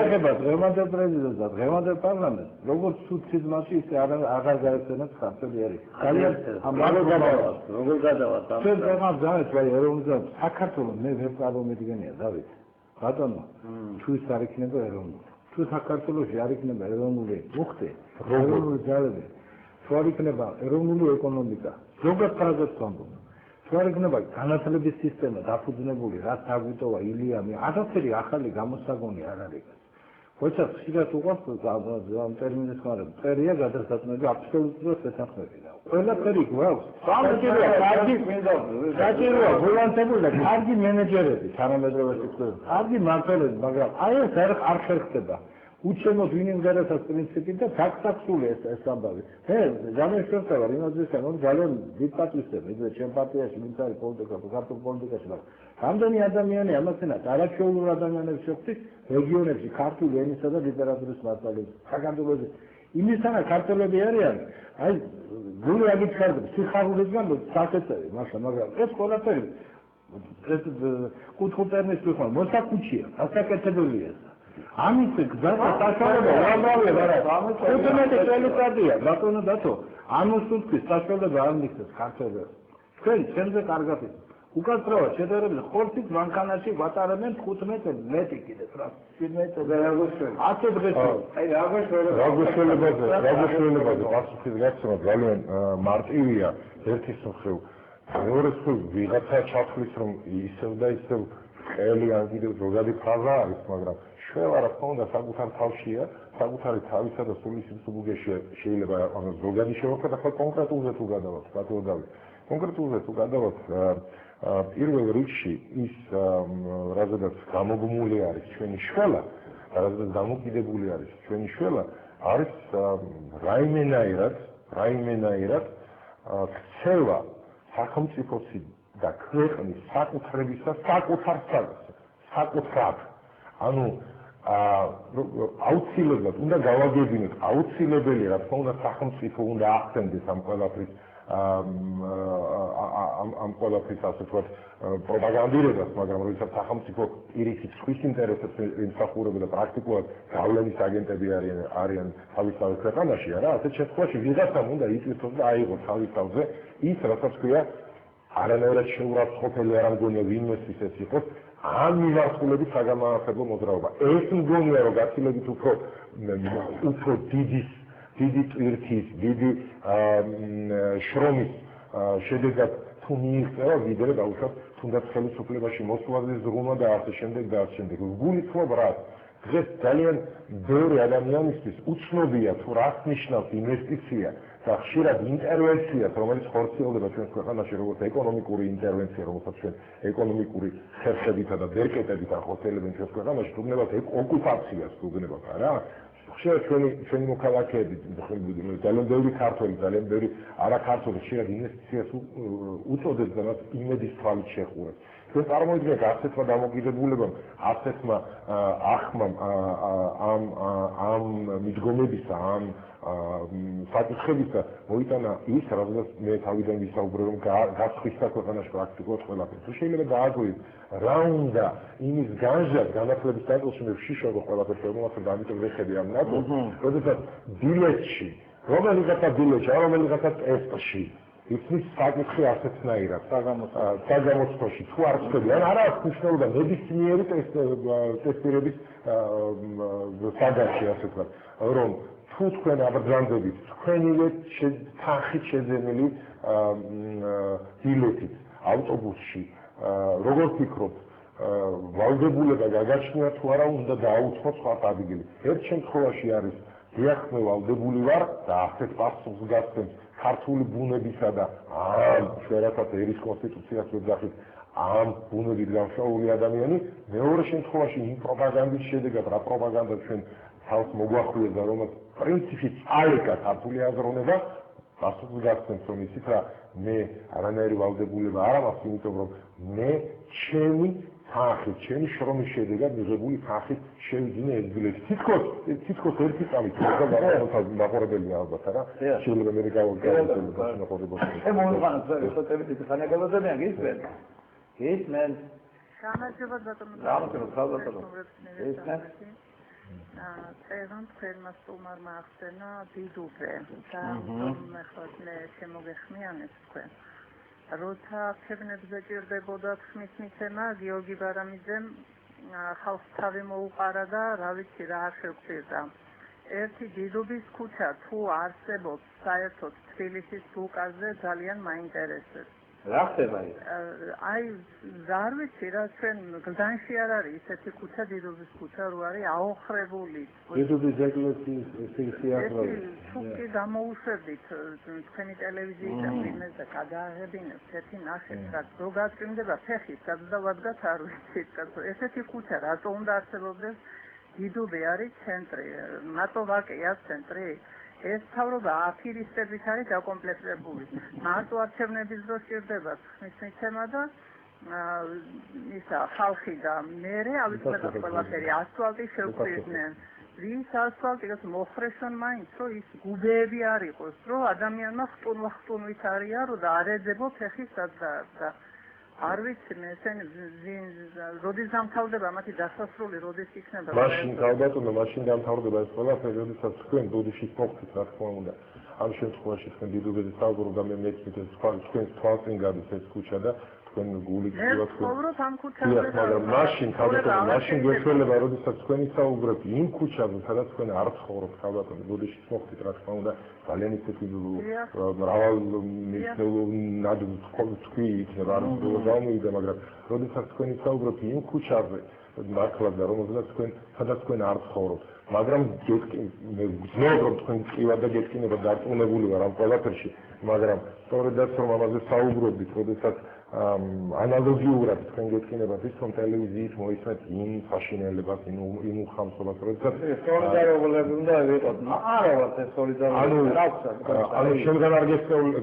ეხება დღევანდელ პრეზიდენტს და დღევანდელ პარლამენტს, როგორც სულ სიზმარში ისე აღარ გაეცემათ ხალხი არის. ძალიან როგორ გადავალთ ამ ჩვენ დღემდე ძალეთ ვაი ეროვნულ საქართველოს მე ვერ წარმომიდგენია დავით. ბატონო, თუ ის არ იქნება ეროვნული. თუ საქართველოში არ იქნება ეროვნული მუხტი, ეროვნული ძალები, თუ არ იქნება ეროვნული ეკონომიკა, ზოგად ფრაზებს ვამბობ. თუ არ იქნება განათლების სისტემა დაფუძნებული, რაც აგვიტოვა ილიამი, არაფერი ახალი გამოსაგონი არ არის. ხოცა ხშირად უყვარს ამ ტერმინის ხარებ. წერია გადასაწყვეტი აბსოლუტურად შეთანხმები და ყველაფერი გვაქვს. საჭიროა საჭიროა ვოლონტერული და კარგი მენეჯერები, თანამედროვე სექტორში. კარგი მმართველები, მაგრამ აი ეს არ ხერხდება. უჩვენოთ ვინ ინტერესებს პრინციპით და ფაქტსული ეს ამბავი. მე ძალიან შევწევარ იმასთან, რომ ძალიან დიდ პატივისცემა იძლევა ჩემ პარტიაში ვინც არის პოლიტიკა, ქართულ პოლიტიკაში, მაგრამ რამდენი ადამიანი ამასთანაც არაჩვეულებრივ ადამიანებს შეხვდით რეგიონებში ქართული ენისა და ლიტერატურის მასწავლებლებს. საქართველოში იმისთანა ქართველები არიან, აი გული აგიჩქარდებს სიხარულისგან საკეთები, მაგრამ ეს ყველაფერი ეს კუთხუტერნის ვიხმარ, მოსაკუჩია, ასაკეთებელია. ამის გზა საშუალება უამრავია, მაგრამ 15 წელიწადია, ბატონო დათო, ამოსულთვის საშუალება არ მისცეს ქართველებს. თქვენ ჩემზე კარგად იცით. უკაცრავად შედარებით ხორცით მანქანაში ვატარებენ 15 მეტი კიდე 17 და ასე დღეს აი რაღაცელებაზე პასუხი გაცნობა ძალიან მარტივია ერთის მხრივ მეორეს მხრივ ვიღაცა ჩახლის რომ ისევ და ისევ ყელი ან კიდევ ზოგადი ფრაზა არის მაგრამ შველა რა თქმა უნდა საკუთარ თავშია საკუთარი თავისა და სულის სუბუგეში შეიძლება ზოგადი შევაკეთოთ ახლა კონკრეტულზე თუ გადავალთ ბატონო კონკრეტულზე თუ გადავალთ პირველ რიგში ის რაზედაც გამოგმული არის ჩვენი შველა რაზედაც დამოკიდებული არის ჩვენი შველა არის რაიმენაირად ქცევა სახელმწიფოსი და ქვეყნის საკუთრებისა საკუთრად ანუ აუცილებლად უნდა გავაგებინოთ აუცილებელი რა თქმა უნდა სახელმწიფო უნდა ახდენდეს ამ ყველაფრის ამ ყველაფრის ასე ვთქვათ პროპაგანდირებას, მაგრამ როდესაც სახელმწიფო პირიქით სხვის ინტერესებს ემსახურება და პრაქტიკულად გავლენის აგენტები არიან თავისთავად ქვეყანაში, რა, ასეთ შემთხვევაში ვიღაცამ უნდა იწვიოს და აიღოს თავის თავზე ის, რასაც ქვია არანაირად შეურაცხყოფელი არ მგონია ვინმეს ისეც იყოს ამ მიმართულებით საგამაყენებლო მოძრაობა. ეს მგონია რომ გაცილებით უფრო დიდი ტვირთის, დიდი შრომის შედეგად თუ მიიღწევა ვიდრე დაუშვათ თუნდაც ხელისუფლებაში მოსვლაზე ზრუნვა და ასე შემდეგ და ასე შემდეგ. გულისხმობ რას? დღეს ძალიან ბევრი ადამიანისთვის უცნობია თუ რას ნიშნავს ინვესტიცია და ხშირად ინტერვენცია, რომელიც ხორციელდება ჩვენს ქვეყანაში როგორც ეკონომიკური ინტერვენცია, რომელსაც ჩვენ ეკონომიკური ხერხებითა და დერკეტებით ახორციელებენ ჩვენს ქვეყანაში, თუნდაც ოკუპაციას თუნდაც რა. ხშირად ჩვენი მოქალაქეები ძალიან ბევრი ქართველი, ძალიან ბევრი არაქართველი ხშირად ინვესტიციას უწოდებს და მას იმედის თვალით შეჰყურებს. ჩვენ წარმოვიდგინეთ ასეთმა დამოკიდებულებამ, ასეთმა ახმამ ამ მიდგომებისა, ამ საკითხებისა მოიტანა ის, რადგან მე თავიდან ვისაუბრე, რომ გასხვისდა ქვეყანაში პრაქტიკულად ყველაფერი. თუ შეიძლება გააგვიოს რა უნდა იმის განჟად განათლების დაწოლში მე ვშიშავო ყველაფერს, რომელსაც ამიტომ ვეხები ამ ნაწილს, როდესაც ბილეთში, რომელიღაცა ტესტში იცის საკითხი ასეთნაირად საგამოცდოში თუ არ ხდება ან არა აქვს მნიშვნელობა ნებისმიერი ტესტირების საგანში ასე ვთქვათ რომ თუ თქვენ აბრძანდებით თქვენივე თანხით შეძენილი ბილეთით ავტობუსში როგორ ფიქრობთ ვალდებულება გაგაჩნია თუ არა უნდა დააუწყოთ სხვა ადგილი ერთ შემთხვევაში არის დიახ მე ვალდებული ვარ და ასეთ პასუხს გასცემს ქართული ბუნებისა და შერასაც ერის კონსტიტუციას ვეძახით ამ ბუნებით გამშრალული ადამიანი მეორე შემთხვევაში იმ პროპაგანდის შედეგად რა პროპაგანდა ჩვენ თავს მოგვახვიეს და რომელიც პრინციპით წაეკა ქართული აზროვნება პასუხს გასცემს რომ იცით რა მე არანაირი ვალდებულება არ მაქვს იმიტომ რომ მე თანხით, ჩემი შრომის შედეგად მიღებული თანხით შევიძინე ეს ბილეთი. თითქოს ერთი წამით მაყურებელია ალბათ, არა? შეიძლება მე გავაგზავნო მაყურებელს. მოუღანოთ, ხოთებით ხანაგებოდები გისმენ. გამარჯობა ბატონო. წევან თქვენმა სტუმარმა ახსენა დიდუბე და ახლა მე შემოგეხმიანეთ თქვენ. როცა ქებნებზე ჭირდებოდა ხმის მიცემა გიორგი ბარამიძემ ხალხს თავი მოუყარა და რა ვიცი რა არ შეგვწირდა. ერთი დიდუბის ქუჩა თუ არსებობს საერთოდ თბილისის ბუკაზე ძალიან მაინტერესებს. რა ხდება ის? აი არ ვიცი რა ჩვენ გზანში არ არის ისეთი ქუჩა დიდუბის ქუჩა რო არის აოხრებული. დიდუბის ეკლესიის სიახლოვე. თუკი გამოუშვებით თქვენი ტელევიზიის და ფილმებს და გადააღებინებთ ერთი ნაშეთს რაც რო გაწმდება ფეხის გადავადგათ არ ვიცით ესეთი ქუჩა რატო უნდა არსებობდეს დიდუბი არის ცენტრი მარტო ვაკეა ცენტრი ეს თავრობა აფირისტებით არის დაკომპლექტებული. მარტო არჩევნების დროს ჭირდება ხმის მიცემა და ისა ხალხი და მერე ავიწყდება ყველაფერი ასფალტი შევკვირდნენ. რის ასფალტი გას მოხრესონ მაინც რომ ის გუბეები არ იყოს რომ ადამიანმა ხტუნვით არიან რომ და არ ეძებო ფეხის და არ ვიცი მე ესენი როდის დამთავრდება მათი დასასრული როდის იქნება მაშინ გავბატონო მაშინ დამთავრდება ეს ყველაფერი როდესაც თქვენ ბუდიშის მოხდით რა თქმა უნდა ამ შემთხვევაში თქვენ დიდუბეზე საუბრობ და მე მეცნით ეს თქვენ თვალწინ გადის ეს ქუჩა და თქვენ გული გიოთ მაგრამ მაშინ გავბატონო მაშინ გვეშველება როდესაც თქვენი საუბრობთ იმ ქუჩაზე სადაც თქვენ არ ცხოვრობთ გავბატონო ბუდიშის მოხდით რა თქმა უნდა ძალიან ისეთი მრავალ მნიშვნელოვნად თქვი იქნება არ გამოვიდა მაგრამ როდესაც თქვენ საუბრობთ იმ ქუჩაზე მართლაც და რომელზეც სადაც თქვენ არ ცხოვრობთ მაგრამ მე გძნობ რომ თქვენ წივა და გეტკინება დარწმუნებული ვარ ამ ყველაფერში მაგრამ სწორედაც რომ ამაზე საუბრობთ როდესაც ანალოგიურად თქვენ გეტკინებათ ის რომ ტელევიზიით მოისმენთ იმ საშინელებას იმ უხამსობას როდესაც სოლიდარობლები უნდა ვიყოთ არა ვარ ეს სოლიდარობლები ანუ შემდგარ არ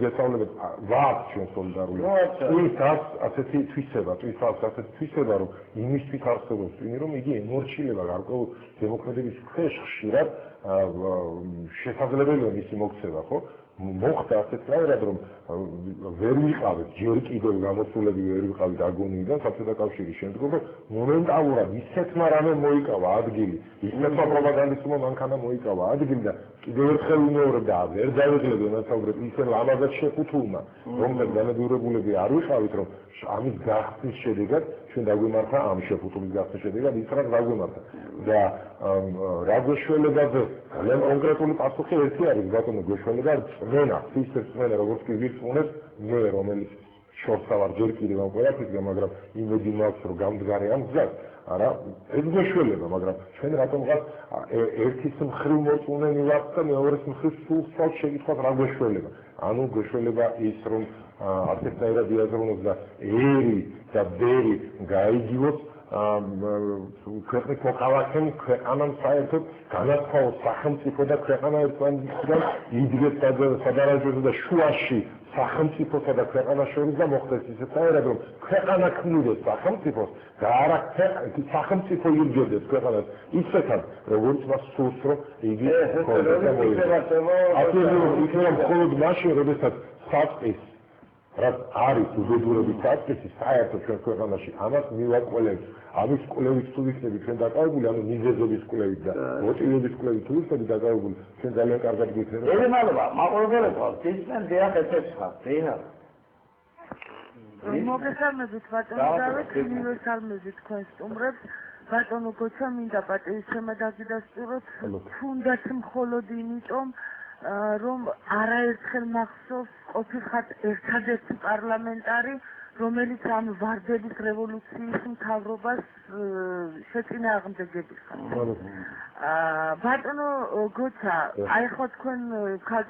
გესწავლებთ ვარ ჩვენ სოლიდარული თვითას ასეთი თვისება რომ იმისთვის არსებობს ტვინი რომ იგი ემორჩილება გარკვეულ დემოკრატიის ქვეშ ხშირად შესაძლებელია მისი მოქცევა ხო მოხდა ასეთ რაღაცად რომ ვერ ვიყავით ჯერ კიდევ გამოსულები ვერ ვიყავით აგონიიდან საბჭოთა კავშირის შემდგომ მომენტალურად ისეთმა რამე მოიკავა ადგილი ისეთმა პროპაგანდისტმა მანქანა მოიკავა ადგილი და კიდევ ერთხელ ვიმეორებ და ვერ დავეძლებ მასაუბრებ ისე ლამაზად შეხუთულმა რომელსაც განადგურებულები არ ვიყავით რომ ამის გახსნის შედეგად ჩვენ დაგვიმართა ამ შეფუთულის გახსნის შედეგად ის რაც დაგვიმართა და რა გვეშველებაზე ძალიან კონკრეტული პასუხი ერთი არის ბატონო გვეშველება წმენა სისტემის წმენა როგორც კი ვირწმუნებ მე რომელიც შორსა ვარ ჯერ კიდევ ამ ყველაფრისგან მაგრამ იმედი მაქვს რომ გამდგარი ამ გზას არა ეს გვეშველება მაგრამ ჩვენ რატომღაც ერთის მხრივ მოწმუნენი ვართ და მეორეს მხრივ სულ შეკითხვას რა გვეშველება ანუ გვეშველება ის რომ არცერთნაირად იაზრუნოს და ერი და ბერი გაიგივოს ქვეყნის მოქალაქემ ქვეყანამ საერთოდ განაცხადოს სახელმწიფო და ქვეყანა ერთმანეთისგან იდგეს სადარაჯოზე და შუაში სახელმწიფოსა და ქვეყანას შორის და მოხდეს ისეთაერად რომ ქვეყანა ქმნიდეს სახელმწიფოს და არა სახელმწიფო ირგებდეს ქვეყანას ისეთად როგორც მას სურს რომ იგი იქნება მხოლოდ მაშინ როდესაც საწყის რაც არის უბედურების საწყისი საერთოდ ჩვენ ქვეყანაში ამას მივაკვლევთ ამის კვლევით თუ ვიქნებით ჩვენ დაკავებული ანუ მიზეზების კვლევით და მოტივების კვლევით თუ ვიქნებით დაკავებული ჩვენ ძალიან კარგად გვიქნება მადლობა მაყურებელებო ისმენ დიახეთებს ხარ დიახ მოგესალმებით ბატონო დავით უნივერსალმეზით თქვენ სტუმრებს ბატონო გოჩა მინდა პატივისცემა დაგიდასტუროთ თუნდაც მხოლოდ იმიტომ რომ არაერთხელ მახსოვს ყოფილხარ ერთადერთი პარლამენტარი რომელიც ამ ვარდების რევოლუციის მთავრობას შეწინააღმდეგებიხარ. ბატონო გოჩა, აი ხო თქვენ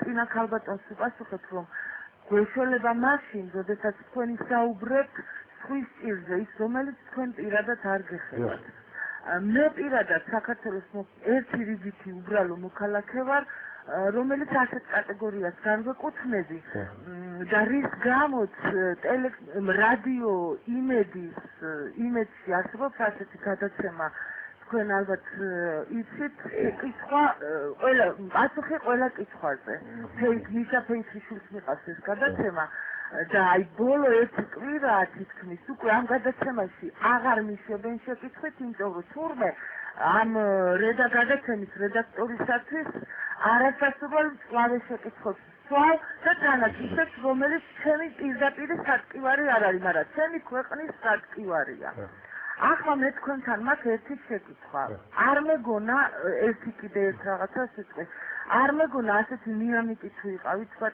წინა ქალბატონს უპასუხეთ რომ გვეშველება მაშინ, როდესაც თქვენ ისაუბრებთ სხვის ჭირზე, ის რომელიც თქვენ პირადად არ გეხებათ. მე პირადად საქართველოს ერთი რიგითი უბრალო მოქალაქე ვარ, რომელიც ასეთ კატეგორიას განვეკუთვნები და რის გამოც რადიო იმედში არსებობს ასეთი გადაცემა თქვენ ალბათ იცით კითხვა პასუხი ყველა კითხვაზე მიშა ფეიქრიშვილს მიყავს ეს გადაცემა და აი ბოლო ერთი კვირა თითქმის უკვე ამ გადაცემაში აღარ მისვებენ შეკითხვით, იმიტომ რომ თურმე ამ გადაცემის რედაქტორისათვის არასასურველ მწვავე შეკითხვებს ვსვავ და თანაც ისეთ, რომელიც ჩემი პირდაპირ სატკივარი არ არის, მაგრამ ჩემი ქვეყნის სატკივარია. ახლა მე თქვენთან მაქვს ერთი შეკითხვა. არ მეგონა ერთი კიდე ერთ რაღაცას ვიტყვი. არ მეგონა ასეთი მიანიკი თუ იყავით, თქვა